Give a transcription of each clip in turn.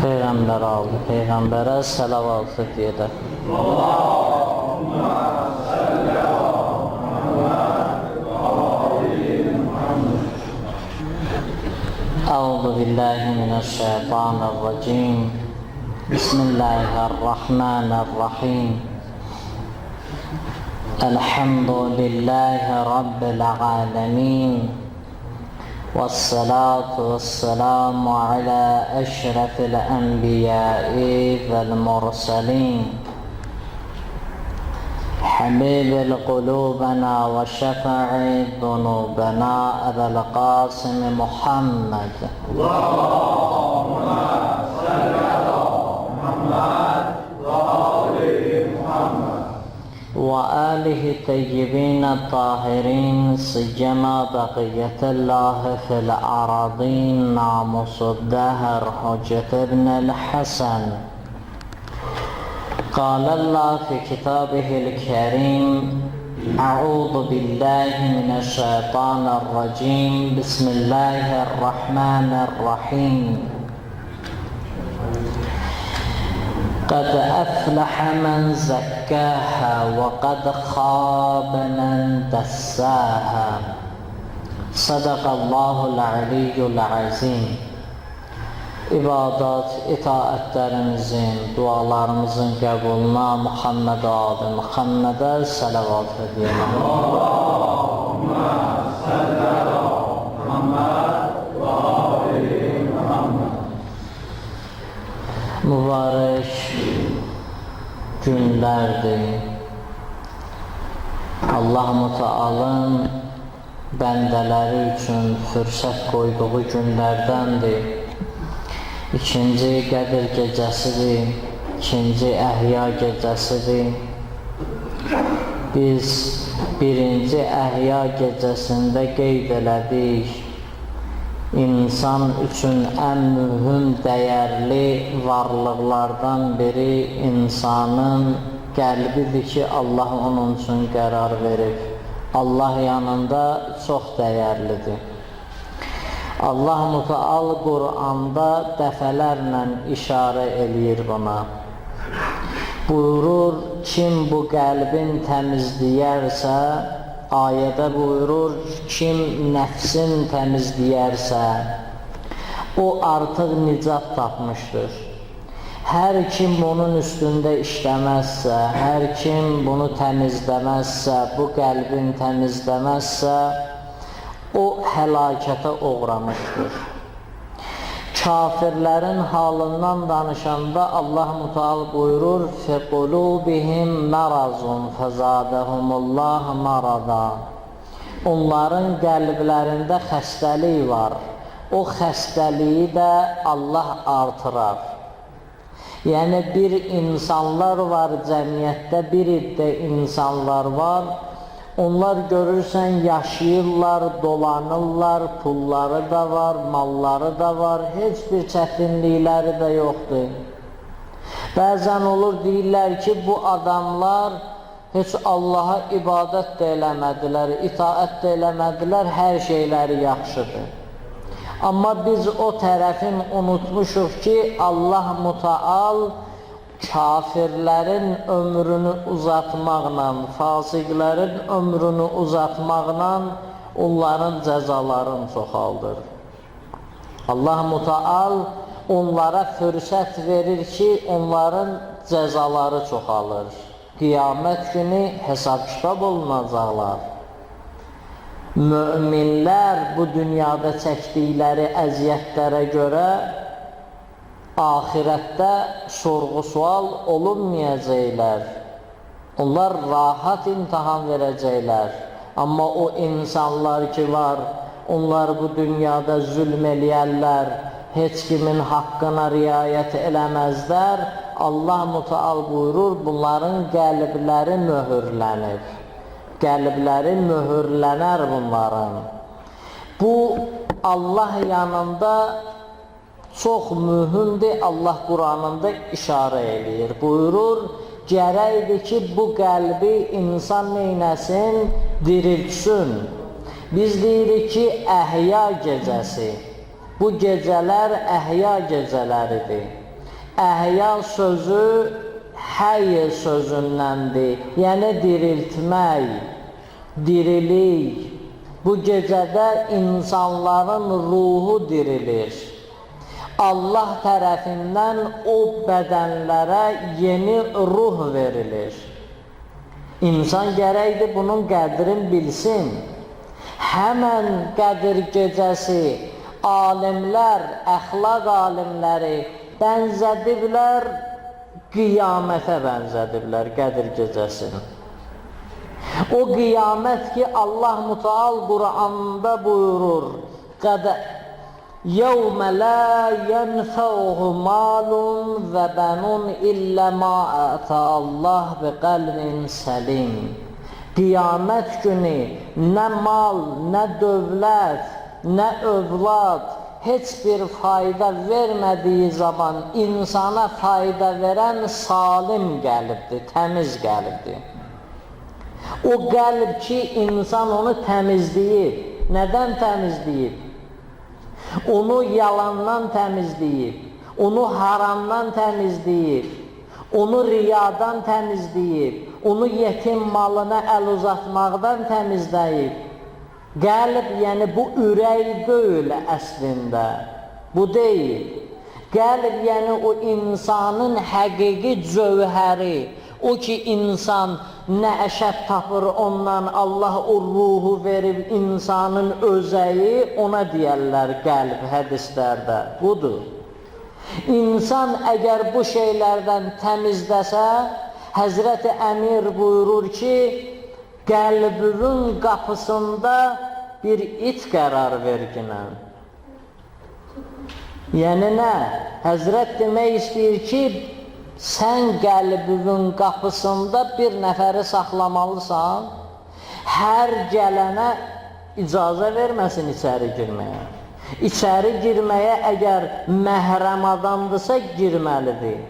Peyğəmbər aldı, Peyğəmbərə səlavat edək. Əuzu billahi minəşşeytanirracim. Bismillahirrahmanirrahim. Elhamdülillahi rabbil alemin. والصلاة والسلام على أشرف الأنبياء والمرسلين حبيب قلوبنا وشفع ذنوبنا أبا القاسم محمد اللهم صل على محمد وآل محمد وآله الطيبين الطاهرين سيما بقية الله في الأراضين ناموس الدهر حجة ابن الحسن. قال الله في كتابه الكريم أعوذ بالله من الشيطان الرجيم بسم الله الرحمن الرحيم قد أفلح من زكاها وقد خاب من دساها. صدق الله العلي العظيم. İbadat, itaətlərimizin, dualarımızın qəbuluna Muhammed adı Muhammedə səlavat edəyəm. Allahümme salli ala Muhammed ve ali Muhammed. Mübarək günlərdir. Allah-u Teala'nın bəndələri üçün fürsət qoyduğu günlərdəndir. İkinci Qədir gecəsidir, ikinci Əhya gecəsidir. Biz birinci Əhya gecəsində qeyd elədik, İnsan üçün ən mühüm, dəyərli varlıqlardan biri insanın qəlbidir ki, Allah onun üçün qərar verib. Allah yanında çox dəyərlidir. Allah Müteal Qur'anda dəfələrlə işarə eləyir buna. Buyurur, kim bu qəlbin təmizləyərsə, ayədə buyurur, kim nəfsin təmizləyərsə, o artıq nicat tapmışdır. Hər kim bunun üstündə işləməzsə, hər kim bunu təmizləməzsə, bu qəlbin təmizləməzsə, o həlakətə uğramışdır. Kafirlərin halından danışanda Allah Müteal buyurur, فِقُلُوبِهِمْ مَرَضٌ فَزَادَهُمُ اللّٰهُ مَرَضًا. Onların qəlblərində xəstəlik var. O xəstəliyi də Allah artırar. Yəni bir insanlar var cəmiyyətdə, bir iddə insanlar var. Onlar görürsən yaşayırlar, dolanırlar, pulları da var, malları da var, heç bir çətinlikləri də yoxdur. Bəzən olur deyirlər ki, bu adamlar heç Allaha ibadət də eləmədilər, itaət də eləmədilər, hər şeyləri yaxşıdır. Amma biz o tərəfin unutmuşuq ki, Allah Müteal kafirlərin ömrünü uzatmaqla, fasiqlərin ömrünü uzatmaqla onların cəzalarını çoxaldır. Allah Müteal onlara fürsət verir ki, onların cəzaları çoxalır. Qiyamət günü hesab kitab olunacaqlar. Möminlər bu dünyada çəkdikləri əziyyətlərə görə ahirətdə sorğu-sual olunmayacaqlar. Onlar rahat imtahan verəcəklər. Amma o insanlar ki var, onlar bu dünyada zülm eləyərlər, heç kimin haqqına riayət eləməzlər. Allah Müteal buyurur, bunların qəlbləri möhürlənir. Qəlbləri möhürlənər bunların. Bu Allah yanında çox mühümdir. Allah Qur'anında işarə eləyir. Buyurur, gərəkdir ki, bu qəlbi insan neynəsin? Diriltsin. Biz deyirik ki, Əhya gecəsi. Bu gecələr əhya gecələridir. Əhya sözü həy sözündəndir, yəni diriltmək, dirilik. Bu gecədə insanların ruhu dirilir. Allah tərəfindən o bədənlərə yeni ruh verilir. İnsan gərəkdir bunun qədrini bilsin. Həmən qədir gecəsi alimlər, əxlaq alimləri bənzədiblər, qiyamətə bənzədiblər qədir gecəsini. O qiyamət ki, Allah Müteal Qur'anda buyurur, يَوْمَ لَا يَنْفَعُهُ مَالٌ وَبَنُونَ إِلَّا مَا آتَى اللَّهُ بِقَلْبٍ سَلِيمٍ. Qiyamət günü nə mal, nə dövlət, nə övlad heç bir fayda vermədiyi zaman insana fayda verən salim qəlbdir, təmiz qəlbdir. O qəlb ki, insan onu təmizləyib. Nədən təmizləyib? Onu yalandan təmizləyib, onu haramdan təmizləyib, onu riyadan təmizləyib, onu yetim malına əl uzatmaqdan təmizləyib. Qəlb, yəni bu ürək deyil əslində, bu deyil. Qəlb, yəni o insanın həqiqi cövhəri, o ki insan nəşət tapır ondan, Allah o ruhu verib insanın özəyi, ona deyərlər qəlb hədislərdə, budur. İnsan əgər bu şeylərdən təmizləsə, Həzrəti Əmir buyurur ki, qəlbinin qapısında bir it qərar verginən. Yəni nə? Həzrət demək istəyir ki, sən qəlbinin qapısında bir nəfəri saxlamalısan, hər gələnə icazə verməsin içəri girməyə. İçəri girməyə əgər məhrəm adamdırsa girməlidir.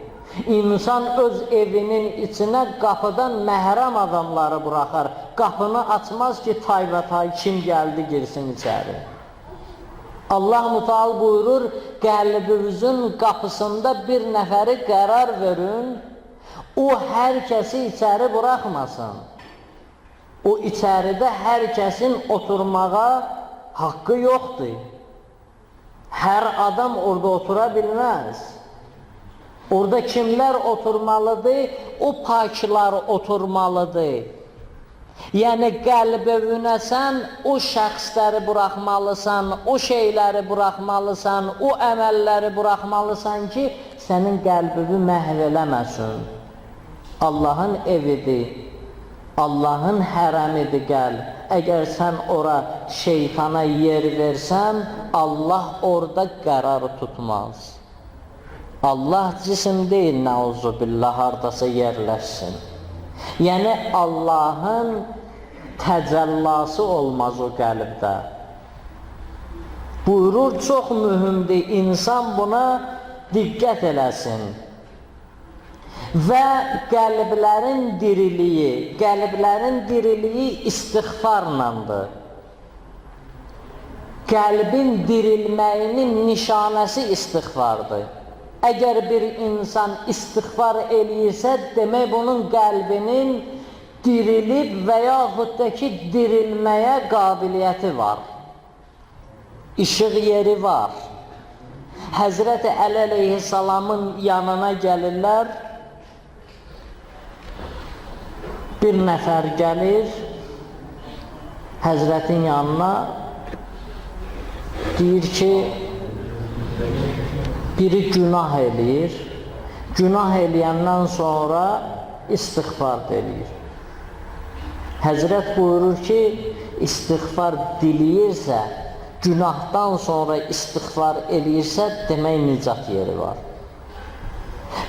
İnsan öz evinin içinə qapıdan məhrəm adamları buraxar. Qapını açmaz ki, tay kim gəldi girsin içəri. Allah Müteal buyurur, qəlbinizin qapısında bir nəfəri qərar verin, o hər kəsi içəri buraxmasın. O içəridə hər kəsin oturmağa haqqı yoxdur. Hər adam orada otura bilməz. Orada kimlər oturmalıdır? O paklar oturmalıdır. Yəni qəlbinə sən o şəxsləri buraxmalısan, o şeyləri buraxmalısan, o əməlləri buraxmalısan ki, sənin qəlbini məhv eləməsin. Allahın evidir, Allahın hərəmidir qəlb. Əgər sən ora şeytana yer versən, Allah orada qərar tutmaz. Allah cisim deyil, nəuzubillah, hardasa yerləşsin. Yəni Allahın təcəllası olmaz o qəlbdə. Buyurur, çox mühümdür, insan buna diqqət eləsin. Və qəlblərin diriliyi istiğfarlandır. Qəlbin dirilməyinin nişanəsi istiğfardır. Əgər bir insan istiğfar eləyirsə, demək bunun qəlbinin dirilib və yaxud da ki, dirilməyə qabiliyyəti var. İşıq yeri var. Həzrəti Əli əleyhissalamın yanına gəlirlər, bir nəfər gəlir Həzrətin yanına, deyir ki, biri günah eləyir, günah eləyəndən sonra istiğfar eləyir. Həzrət buyurur ki, istiğfar diləyirsə, günahdan sonra istiğfar eləyirsə, demək nicat yeri var.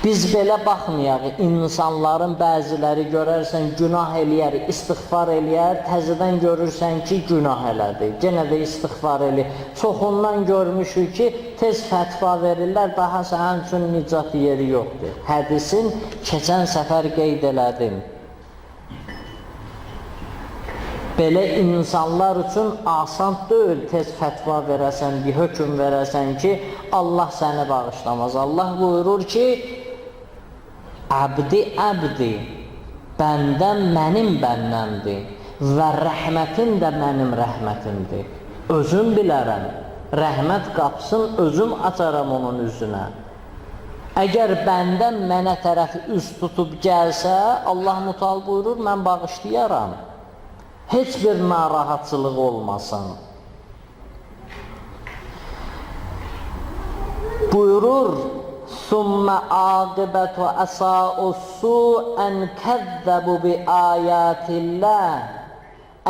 Biz belə baxmayaq, insanların bəziləri görərsən, günah eləyər, istiğfar eləyər, təzədən görürsən ki, günah elədi, genə də istiğfar eləyər. Çoxundan görmüşük ki, tez fətva verirlər, daha sənin üçün nicat yeri yoxdur. Hədisin keçən səfər qeyd elədim. Belə insanlar üçün asan deyil tez fətva verəsən, bir hökm verəsən ki, Allah səni bağışlamaz. Allah buyurur ki, Əbdi, əbdi, bəndəm mənim bəndəmdir və rəhmətim də mənim rəhmətimdir. Özüm bilərəm, rəhmət qapsın, özüm açaram onun üzünə. Əgər bəndəm mənə tərəfi üz tutub gəlsə, Allah Mütəal buyurur, mən bağışlayaram. Heç bir narahatçılıq olmasın. Buyurur, ثُمَّ عَاقِبَةُ أَسَاءُ السُّوءَ أَنْ كَذَّبُوا بِآيَاتِ اللّٰهِ.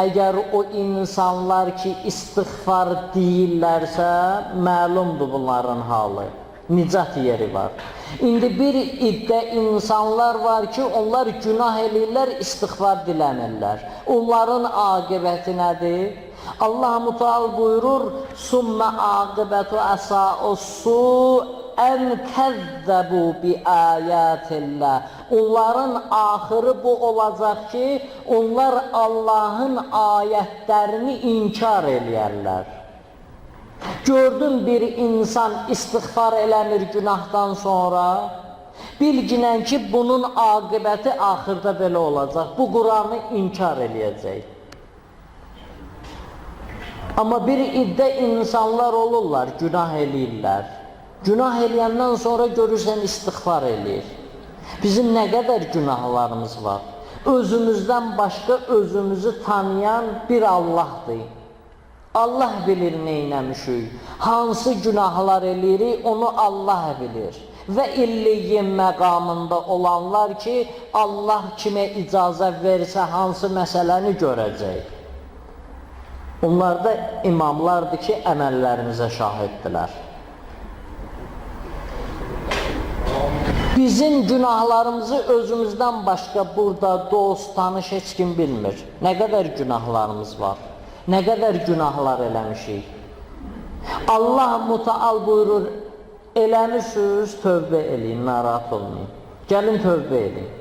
Əgər o insanlar ki, istiğfar deyirlərsə, məlumdur bunların halı. Nicat yeri var. İndi bir iddə insanlar var ki, onlar günah eləyirlər, istiğfar diləmirlər. Onların aqibəti nədir? Allah Mütəal buyurur, ثُمَّ عَاقِبَةُ أَسَاءُ السُّوءَ أَنْ كَذَّبُوا بِآيَاتِ اللّٰهِ. Onların axırı bu olacaq ki, onlar Allahın ayətlərini inkar eləyərlər. Gördün bir insan istiğfar eləmir günahdan sonra, bilginən ki, bunun aqibəti axırda belə olacaq. Bu Quranı inkar eləyəcək. Amma bir iddə insanlar olurlar, günah eləyirlər. Günah eləyəndən sonra görürsən istiğfar eləyir. Bizim nə qədər günahlarımız var. Özümüzdən başqa özümüzü tanıyan bir Allahdır. Allah bilir neynəmişik, hansı günahlar eləyirik, onu Allah bilir. Və illiyyin məqamında olanlar ki, Allah kimə icazə versə hansı məsələni görəcək. Onlar da imamlardır ki, əməllərimizə şahiddirlər. Bizim günahlarımızı özümüzdən başqa burada dost, tanış heç kim bilmir. Nə qədər günahlarımız var. Nə qədər günahlar eləmişik. Allah Mütəal buyurur, eləmişsiniz, tövbə eləyin, narahat olmayın. Gəlin tövbə eləyin.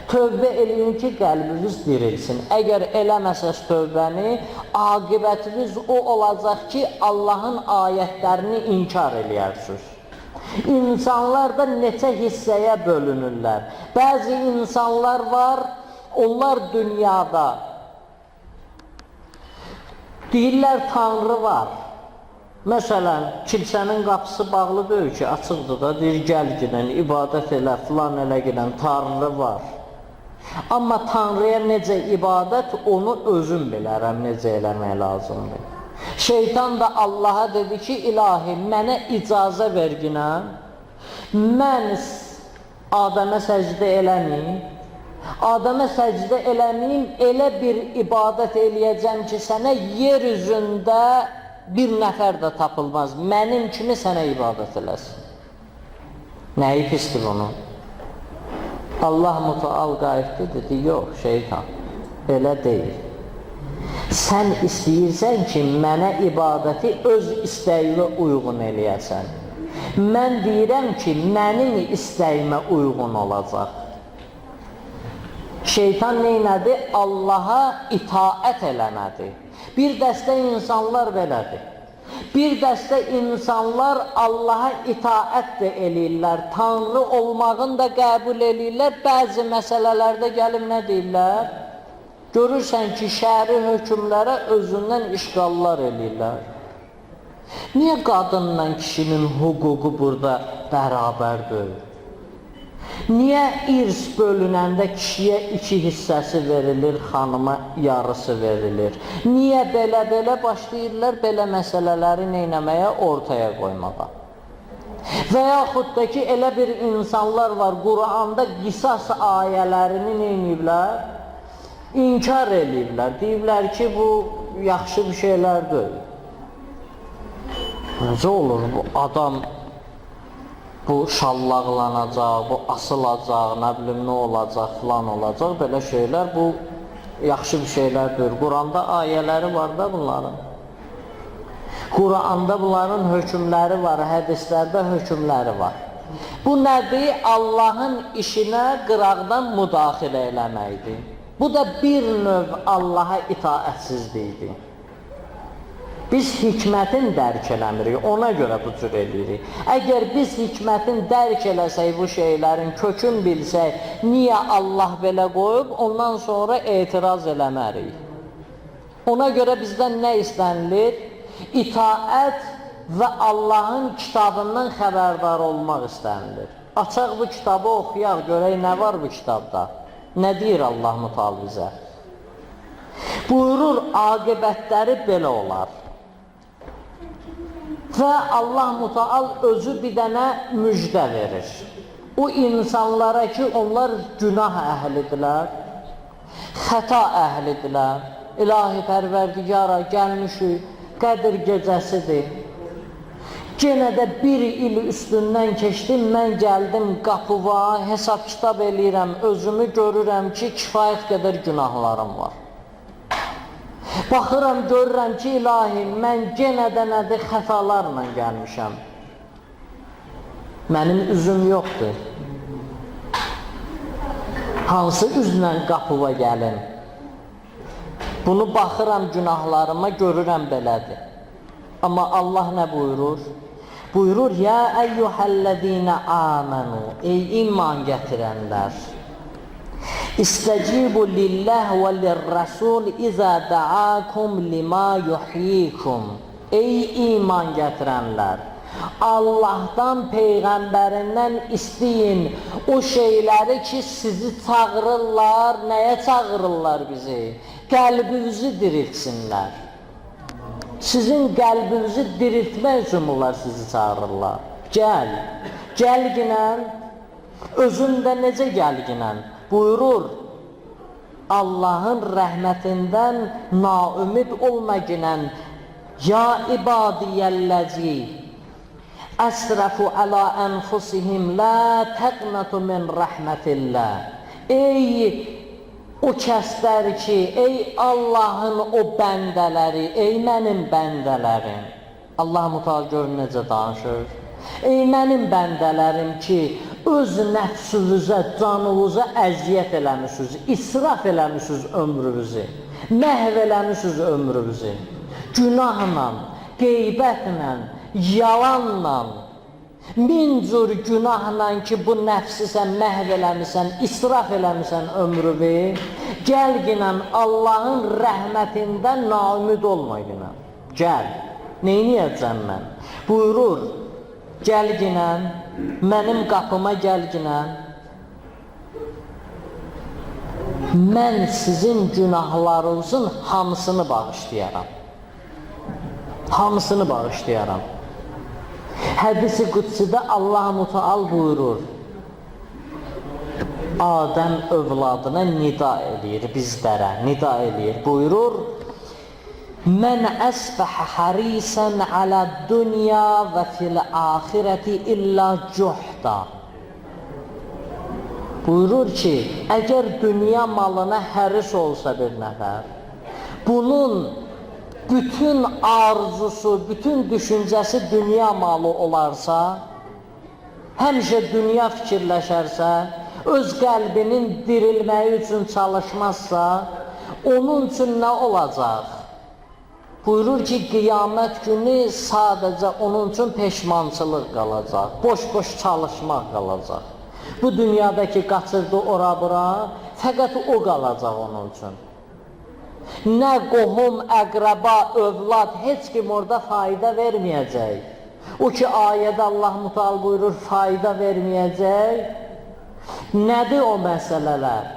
Tövbə eləyin ki, qəlbiniz dirilsin. Əgər eləməsəz tövbəni, aqibətiniz o olacaq ki, Allahın ayətlərini inkar eləyərsiniz. İnsanlar da neçə hissəyə bölünürlər. Bəzi insanlar var, onlar dünyada deyirlər Tanrı var. Məsələn, kilsənin qapısı bağlı deyil ki, açıqdır da, deyir, gəl gilən, ibadət elə, filan elə gilən, Tanrı var. Amma Tanrıya necə ibadət, onu özüm bilərəm, necə eləmək lazımdır. Şeytan da Allaha dedi ki, ilahi, mənə icazə verginəm, mən Adəmə səcdə eləməyim, Adəmə səcdə eləməyim, elə bir ibadət eləyəcəm ki, sənə yer üzündə bir nəfər də tapılmaz, mənim kimi sənə ibadət eləsin. Nəyi pisdir bunu? Allah Mütəal qayıtdı, dedi, yox, şeytan, elə deyil. Sən istəyirsən ki, mənə ibadəti öz istəyimə uyğun eləyəsən. Mən deyirəm ki, mənim istəyimə uyğun olacaq. Şeytan neynədir? Allaha itaət eləmədi. Bir dəstə insanlar belədir. Bir dəstə insanlar Allaha itaət də eləyirlər, Tanrı olmağını da qəbul eləyirlər, bəzi məsələlərdə gəlib nə deyirlər? Görürsən ki, şəri hökmlərə özündən işğallar eləyirlər. Niyə qadınla kişinin hüququ burada bərabərdir? Niyə irs bölünəndə kişiyə 2 hissəsi verilir, xanıma yarısı verilir? Niyə belə başlayırlar belə məsələləri neynəməyə, ortaya qoymağa? Və yaxud da ki, elə bir insanlar var, Quranda qisas ayələrini neynəyiblər? İnkar eləyirlər, deyirlər ki, bu yaxşı bir şeylər deyil. Necə olur bu adam? Bu şallaqlanacaq, bu asılacaq, nə bilim, nə olacaq, filan olacaq, belə şeylər, bu yaxşı bir şeylər deyil. Quranda ayələri var da bunların. Quranda bunların hökmləri var, hədislərdə hökmləri var. Bu nədir? Allahın işinə qıraqdan müdaxilə eləməkdir. Bu da bir növ Allaha itaətsizlikdir. Biz hikmətin dərk eləmirik, ona görə bu cür eləyirik. Əgər biz hikmətin dərk eləsək bu şeylərin, kökün bilsək, niyə Allah belə qoyub, ondan sonra etiraz eləmərik. Ona görə bizdən nə istənilir? İtaət və Allahın kitabından xəbərdar olmaq istənilir. Açaq bu kitabı oxuyaq, görək nə var bu kitabda. Nə deyir Allah Mütəal bizə? Buyurur, aqibətləri belə olar. Və Allah Mütəal özü bir dənə müjdə verir. O insanlara ki, onlar günah əhlidirlər, xəta əhlidirlər. İlahi Pərverdigara gəlmişik, Qədir gecəsidir. Yenə də bir il üstündən keçdim, mən gəldim qapıva, hesab kitab eləyirəm, özümü görürəm ki, kifayət qədər günahlarım var. Baxıram, görürəm ki, ilahi, mən yenə də nədir xətalarla gəlmişəm. Mənim üzüm yoxdur. Hansı üzlə qapıva gəlim? Bunu baxıram günahlarıma, görürəm belədir. Amma Allah nə buyurur? Buyurur, ya əyyuhəl-ləzīnə āmənu, ey iman gətirənlər. İstəcibu lilləh və lirrəsul izə dəakum limə yuhyikum. Ey iman gətirənlər, Allahdan, Peyğəmbərindən istəyin o şeyləri ki, sizi çağırırlar, nəyə çağırırlar bizi? Qəlbinizi diriltsinlər. Sizin qəlbinizi diriltmək üçün bunlar sizi çağırırlar. Gəl, gəlginən, özündə necə gəlginən? Buyurur, Allahın rəhmətindən naümid olmaginən, ya ibadiyyəlləzi, əsrəfu ələ ənfusihim, lə təqnətu min rəhmətilləh. Ey o kəslər ki, ey Allahın o bəndələri, ey mənim bəndələrim. Allah Mütəal gör necə danışır. Ey mənim bəndələrim ki, öz nəfsünüzə, canınıza əziyyət eləmişsiniz, israf eləmişsiniz ömrünüzü, məhv eləmişsiniz ömrünüzü. Günahla, qeybətlə, yalanla, min cür günahla ki, bu nəfsi sən məhv eləmişsən, israf eləmişsən ömrünü, gəl ginən Allahın rəhmətindən naümid olma ginən. Gəl, neyniyəcəm mən? Buyurur, gəl ginən, mənim qapıma gəl ginən, mən sizin günahlarınızın hamısını bağışlayaram. Hamısını bağışlayaram. Hədis-i Qudsidə Allah Mütəal buyurur, Adəm övladına nida eləyir, bizlərə nida eləyir, buyurur, Mən əsbəhə harisən alə dünya və fil-axirəti illə cuhda. Buyurur ki, əgər dünya malına həris olsa bir nəfər, bunun bütün arzusu, bütün düşüncəsi dünya malı olarsa, həmişə dünya fikirləşərsə, öz qəlbinin dirilməyi üçün çalışmazsa, onun üçün nə olacaq? Buyurur ki, qiyamət günü sadəcə onun üçün peşmançılıq qalacaq, boş-boş çalışmaq qalacaq. Bu dünyadakı qaçırdı ora-bura, fəqət o qalacaq onun üçün. Nə qohum, əqrəba, övlad, heç kim orada fayda verməyəcək. O ki, ayədə Allah Mütəal buyurur, fayda verməyəcək. Nədir o məsələlər?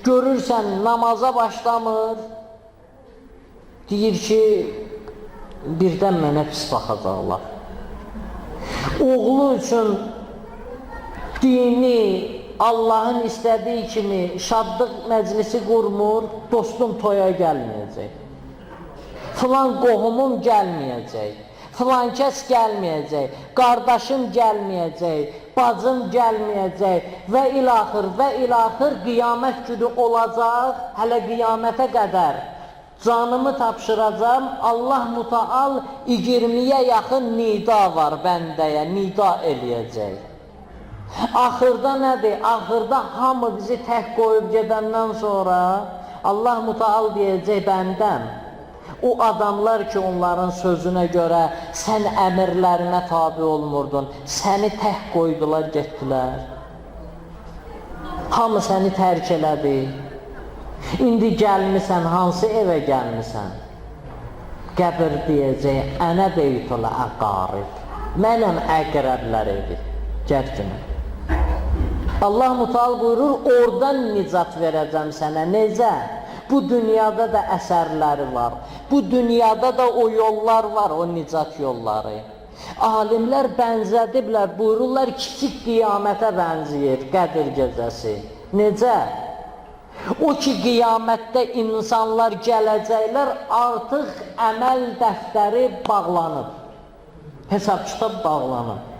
Görürsən, namaza başlamır, deyir ki, birdən mənə pis baxacaqlar. Oğlu üçün dini, Allahın istədiyi kimi şadlıq məclisi qurmur, dostum toya gəlməyəcək. Filan qohumum gəlməyəcək, filan kəs gəlməyəcək, qardaşım gəlməyəcək, bacım gəlməyəcək və ilaxır qiyamət günü olacaq, hələ qiyamətə qədər. Canımı tapşıracam, Allah Mütəal 20-yə yaxın nida var bəndəyə, nida eləyəcək. Axırda nədir? Axırda hamı bizi tək qoyub gedəndən sonra Allah Müteal deyəcək bəndəm. O adamlar ki, onların sözünə görə sən əmirlərinə tabi olmurdun, səni tək qoydular, getdilər. Hamı səni tərk elədi. İndi gəlmisən, hansı evə gəlmisən? Qəbir deyəcək, ənə beytülə əqarib. Mənəm əqrəblər evi. Gərkinə. Allah Müteal buyurur, oradan nicat verəcəm sənə. Necə? Bu dünyada da əsərləri var. Bu dünyada da o yollar var, o nicat yolları. Alimlər bənzədiblər, buyururlar, kiçik qiyamətə bənziyir Qədir gecəsi. Necə? O ki, qiyamətdə insanlar gələcəklər, artıq əməl dəftəri bağlanıb. Hesab kitab bağlanıb.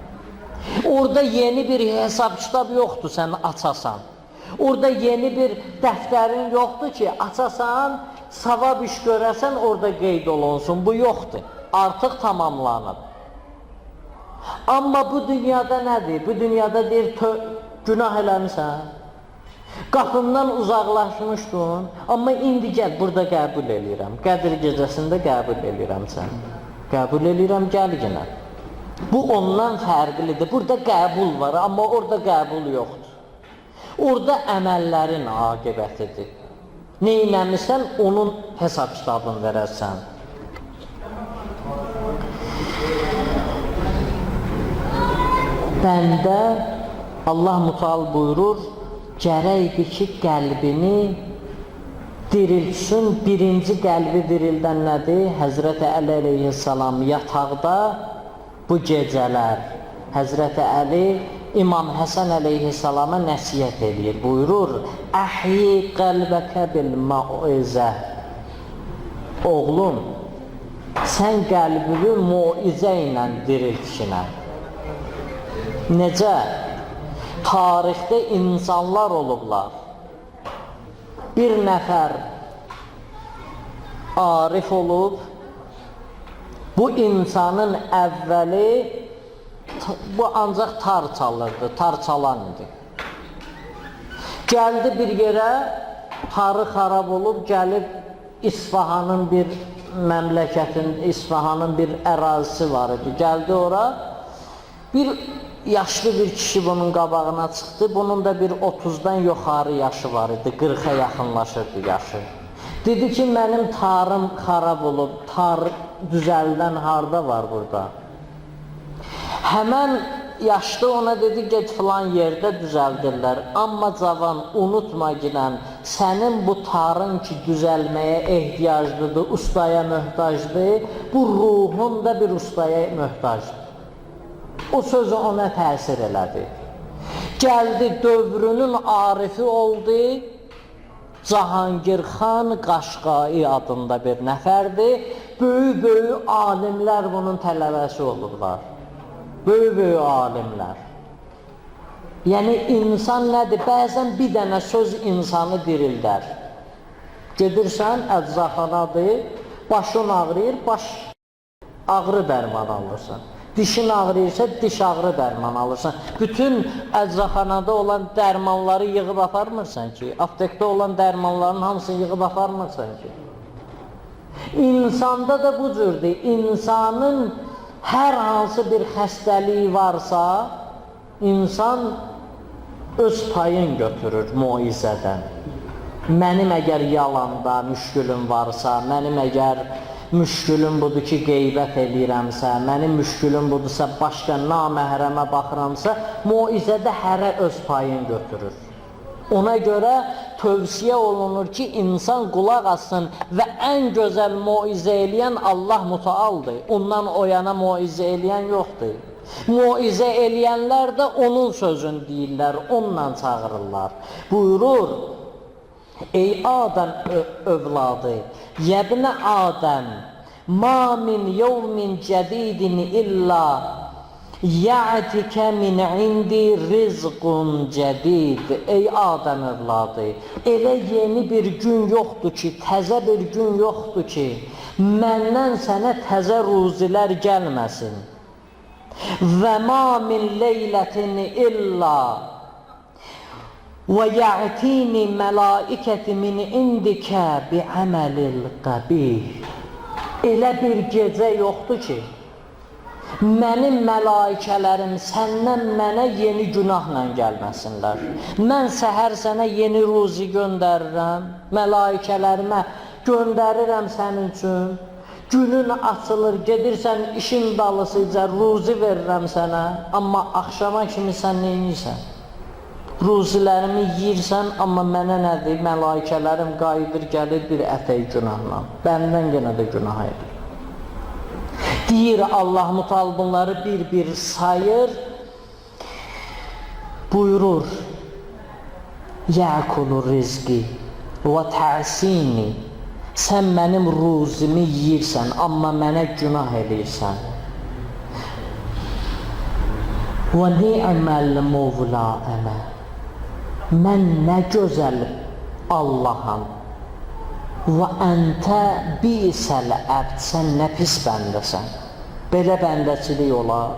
Orada yeni bir hesab kitab yoxdur, sən açasan. Orada yeni bir dəftərin yoxdur ki, açasan, savab iş görəsən, orada qeyd olunsun. Bu yoxdur, artıq tamamlanıb. Amma bu dünyada nədir? Bu dünyada deyir, günah eləmişsən. Qapımdan uzaqlaşmışdın, amma indi gəl, burada qəbul eləyirəm. Qədir gecəsində qəbul eləyirəm sən. Qəbul eləyirəm, gəl yenə. Bu ondan fərqlidir. Burada qəbul var, amma orada qəbul yoxdur. Orada əməllərin aqibətidir. Neynəmişsən, onun hesab kitabını verərsən. Bəndə Allah Müteal buyurur, gərəkdir ki, qəlbini dirilsin. Birinci qəlbi dirildən nədir? Həzrəti Əli əleyhissalam yataqda bu gecələr Həzrəti Əli İmam Həsən əleyhissalama nəsiyyət edir. Buyurur, əhyi qəlbəkə bil mauizə. Oğlum, sən qəlbini muizə ilə diriltişinə. Necə? Tarixdə insanlar olublar. Bir nəfər arif olub, bu insanın əvvəli bu ancaq tar çalırdı, tar çalan idi. Gəldi bir yerə, tarı xarab olub, gəlib İsfahanın bir məmləkətin, İsfahanın bir ərazisi var idi. Gəldi ora, bir yaşlı bir kişi bunun qabağına çıxdı, bunun da bir 30-dan yuxarı yaşı var idi, 40-a yaxınlaşırdı yaşı. Dedi ki, mənim tarım xarab olub, tar düzəldən harda var burada? Həmən yaşlı ona dedi, get filan yerdə düzəldirlər. Amma cavan, unutma ginən, sənin bu tarın ki düzəlməyə ehtiyaclıdır, ustaya möhtacdır, bu ruhun da bir ustaya möhtacdır. O sözü ona təsir elədi. Gəldi, dövrünün arifi oldu, Cahangir xan Qaşqai adında bir nəfərdir. Böyük alimlər bunun tələbəsi olurlar. Böyük alimlər. Yəni insan nədir? Bəzən bir dənə söz insanı dirildər. Gedirsən, əczaxanadır, başın ağrıyır, baş ağrı dərman alırsan. Dişin ağrıyırsa, diş ağrı dərman alırsan. Bütün əczaxanada olan dərmanları yığıb aparmırsan ki, aptekdə olan dərmanların hamısını yığıb aparmırsan ki. İnsanda da bu cürdür. İnsanın hər hansı bir xəstəliyi varsa, insan öz payın götürür muizədən. Mənim əgər yalanda müşkülüm varsa, mənim əgər müşkülüm budur ki, qeybət edirəmsə, mənim müşkülüm budursa, başqa naməhrəmə baxıramsa, muizədə hərə öz payın götürür. Ona görə tövsiyə olunur ki, insan qulaq assın və ən gözəl muizə eləyən Allah Mütealdır. Ondan o yana muizə eləyən yoxdur. Muizə eləyənlər də onun sözünü deyirlər, onunla çağırırlar. Buyurur, ey Adəm övladı, yəbnə Adəm, ma min yevmin cədidin illa ya'tikə min indi rizqun cədid. Ey Adəm övladı, elə yeni bir gün yoxdur ki, təzə bir gün yoxdur ki, məndən sənə təzə ruzilər gəlməsin. Və ma min leylətin illa və ya'tini mələikəti min indikə bi'əməlil qəbih. Elə bir gecə yoxdur ki, mənim mələikələrim səndən mənə yeni günahla gəlməsinlər. Mən səhər sənə yeni ruzi göndərirəm, mələikələrimə göndərirəm sənin üçün. Günün açılır, gedirsən işin dalısıca ruzi verirəm sənə, amma axşama kimi sən neyirsən? Ruzilərimi yiyirsən, amma mənə nədir? Mələikələrim qayıdır, gəlir bir ətək günahla. Bəndən yenə də günah edir. Deyir Allah Müteal bunları bir-bir sayır, buyurur: Yəkulur rizqi və təsini. Sən mənim ruzimi yiyirsən, amma mənə günah edirsən. Və ni'məl mövla ənə. Mən nə gözəl Allaham. Və əntə bisəl əbd. Sən nə pis bəndəsən. Belə bəndəçilik olar.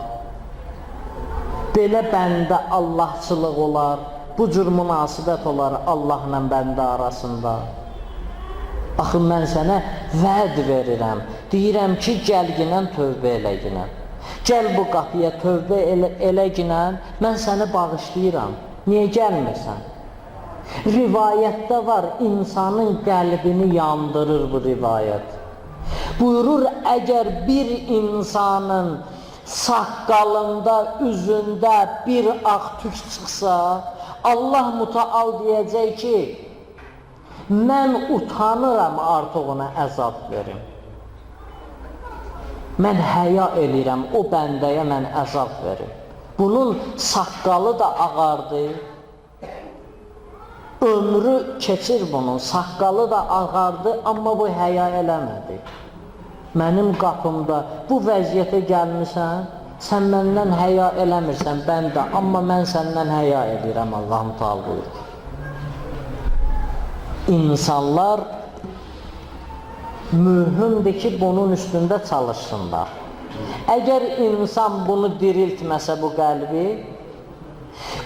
Belə bəndə Allahçılıq olar. Bu cür münasibət olar Allahla bəndə arasında. Axı mən sənə vəd verirəm. Deyirəm ki, gəlginən tövbə eləginən. Gəl bu qapıya tövbə eləginən, mən səni bağışlayıram. Niyə gəlmirsən? Rivayətdə var, insanın qəlbini yandırır bu rivayət. Buyurur, əgər bir insanın saqqalında, üzündə bir ağ tük çıxsa, Allah Müteal deyəcək ki, mən utanıram artıq ona əzab verim. Mən həya eləyirəm, o bəndəyə mən əzab verim. Bunun saqqalı da ağardı, ömrü keçir bunun, saqqalı da ağardı, amma bu həya eləmədi. Mənim qapımda bu vəziyyətə gəlmirsən, sən məndən həya eləmirsən, bəndə, amma mən səndən həya eləyirəm, Allah Müteal buyurur. İnsanlar mühümdür ki, bunun üstündə çalışsınlar. Əgər insan bunu diriltməsə bu qəlbi,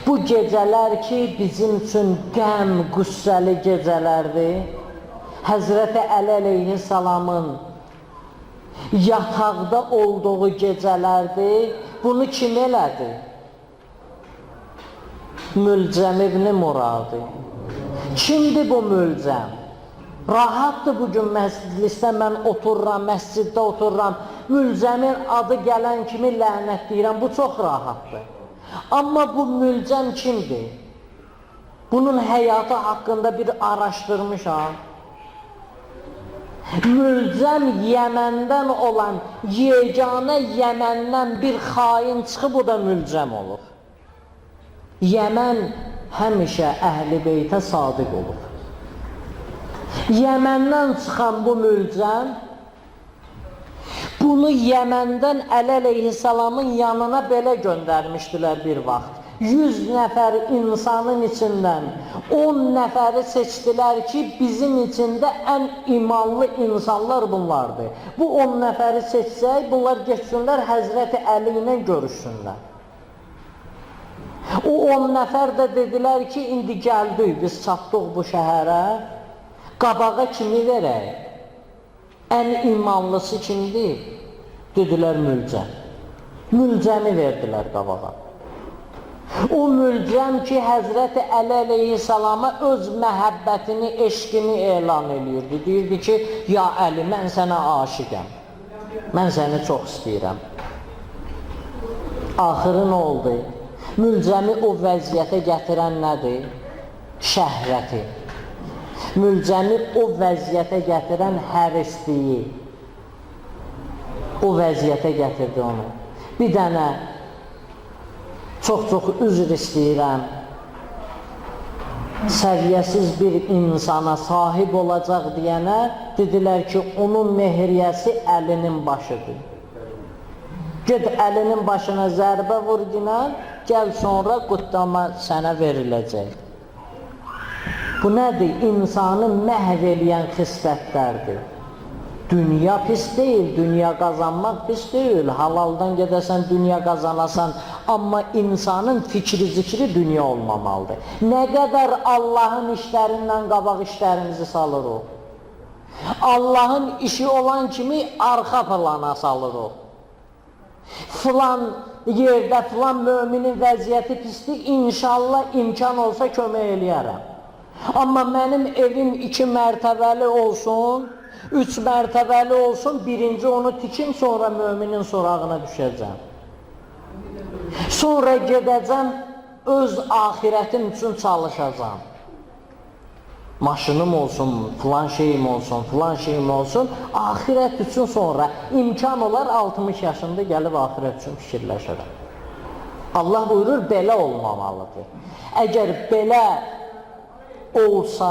bu gecələr ki, bizim üçün qəm, qüssəli gecələrdir, Həzrəti Əli əleyhissalamın yataqda olduğu gecələrdir, bunu kim elədi? Mülcəm ibn Muradi. Kimdir bu mülcəm? Rahatdır bugün məclisdə mən otururam, məsciddə otururam, mülcəmin adı gələn kimi lənət deyirəm, bu çox rahatdır. Amma bu mülcəm kimdir? Bunun həyatı haqqında bir araşdırmışam. Mülcəm Yəməndən olan, yeganə Yəməndən bir xain çıxıb, o da mülcəm olur. Yəmən həmişə Əhl-i Beytə sadiq olur. Yəməndən çıxan bu mülcəm, bunu Yəməndən Əli əleyhissalamın yanına belə göndərmişdilər bir vaxt. 100 nəfər insanın içindən 10 nəfəri seçdilər ki, bizim içində ən imanlı insanlar bunlardır. Bu 10 nəfəri seçsək, bunlar geçsinlər Həzrəti Əli ilə görüşsünlər. O 10 nəfər də dedilər ki, indi gəldik, biz çatdıq bu şəhərə, qabağa kimi verək? Ən imanlısı kimdir? Dedilər mülcəm. Mülcəmi verdilər qabağa. O mülcəm ki, Həzrəti Əli əleyhissalama öz məhəbbətini, eşqini elan edirdi. Deyirdi ki, ya Əli, mən sənə aşiqəm. Mən səni çox istəyirəm. Axırı nə oldu? Mülcəmi o vəziyyətə gətirən nədir? Şəhvəti. Mülcəmi o vəziyyətə gətirən hərisliyi. O vəziyyətə gətirdi onu. Bir dənə çox-çox üzr istəyirəm. Səviyyəsiz bir insana sahib olacaq deyənə dedilər ki, onun mehriyəsi əlinin başıdır. Ged əlinin başına zərbə vur dinən, gəl sonra quddama sənə veriləcək. Bu nədir? İnsanı məhv eləyən xislətlərdir. Dünya pis değil, dünya kazanmak pis değil. Halaldan gedəsən dünya kazanasan, amma insanın fikri zikri dünya olmamalıdır. Ne kadar Allah'ın işlerinden qabaq işlerimizi salır o. Allah'ın işi olan kimi arxa plana salır o. Filan yerde filan müminin vəziyyəti pislik, inşallah imkan olsa kömək eləyərəm. Amma mənim evim 2 mərtəbəli olsun, 3 mərtəbəli olsun, birinci onu tikim, sonra müminin sorağına düşəcəm. Sonra gedəcəm, öz ahirətim üçün çalışacağım. Maşınım olsun, filan şeyim olsun, filan şeyim olsun, ahirət üçün sonra imkan olar 60 yaşında gəlib ahirət üçün fikirləşirəm. Allah buyurur, belə olmamalıdır. Əgər belə olsa,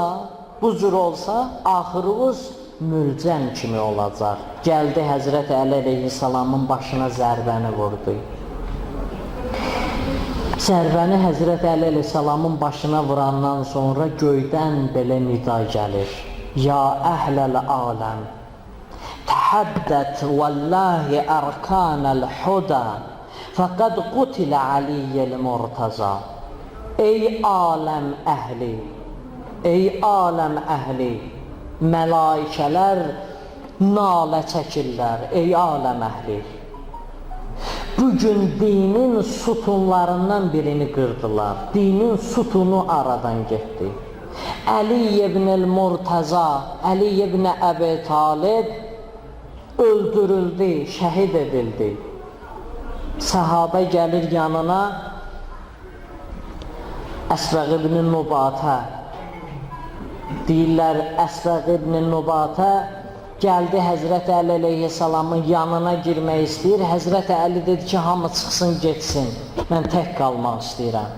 bu cür olsa, axırımız mülcəm kimi olacaq. Gəldi Həzrət Əli əleyhissalamın başına zərbəni vurdu. Zərbəni Həzrət Əli əleyhissalamın başına vurandan sonra göydən belə nida gəlir. Ya əhləl aləm, təhaddət vallahi ərkanəl huda, fəqəd qutilə Aliyyəl Murtaza. Ey aləm əhli, ey aləm əhli, mələikələr nalə çəkirlər, ey aləm əhli. Bugün dinin sütunlarından birini qırdılar. Dinin sütunu aradan getdi. Əli ibn el-Murtaza, Əli ibn Əbi Talib öldürüldü, şəhid edildi. Səhabə gəlir yanına, Əsbəq ibn Nubatə, deyirlər Əsbəq ibn Nubatə gəldi Həzrət Əli əleyhissalamın yanına girmək istəyir. Həzrət Əli dedi ki, hamı çıxsın, getsin, mən tək qalmaq istəyirəm.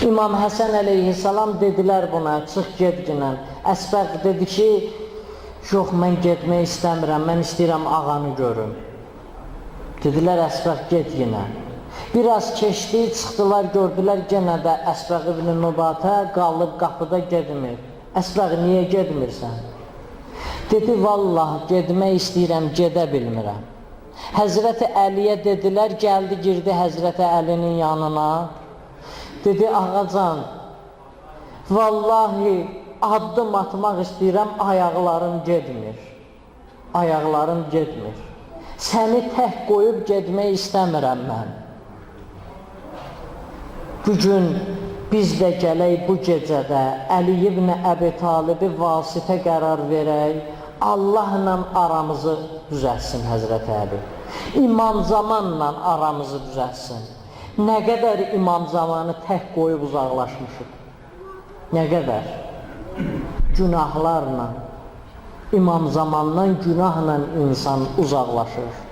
İmam Həsən əleyhissalam dedilər buna, çıx getginən. Əsbəq dedi ki, yox, mən getmək istəmirəm, mən istəyirəm ağanı görüm. Dedilər, Əsbəq getginən. Biraz keçdi, çıxdılar, gördülər, genə də Əsbəq ibn Nubatə qalıb qapıda gedmir. Əsbəq, niyə gedmirsən? Dedi, vallah, gedmək istəyirəm, gedə bilmirəm. Həzrəti Əliyə dedilər, gəldi, girdi Həzrəti Əlinin yanına. Dedi, ağacan, vallahi, addım atmaq istəyirəm, ayaqlarım gedmir. Ayaqlarım gedmir. Səni tək qoyub gedmək istəmirəm mən. Bugün biz də gələk bu gecədə Əli ibn Əbi Talibi vasitə qərar verək, Allahla aramızı düzəlsin Həzrət Əli. İmam Zamanla aramızı düzəlsin. Nə qədər İmam Zamanı tək qoyub uzaqlaşmışıq. Nə qədər? Günahlarla, İmam Zamandan günahla insan uzaqlaşır.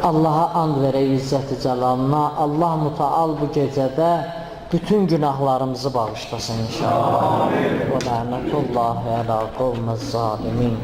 Allaha and verək İzzət-i Cəlalına, Allah mütəal bu gecədə bütün günahlarımızı bağışlasın inşallah. Və lənətullahi ələ qovməz zalimin.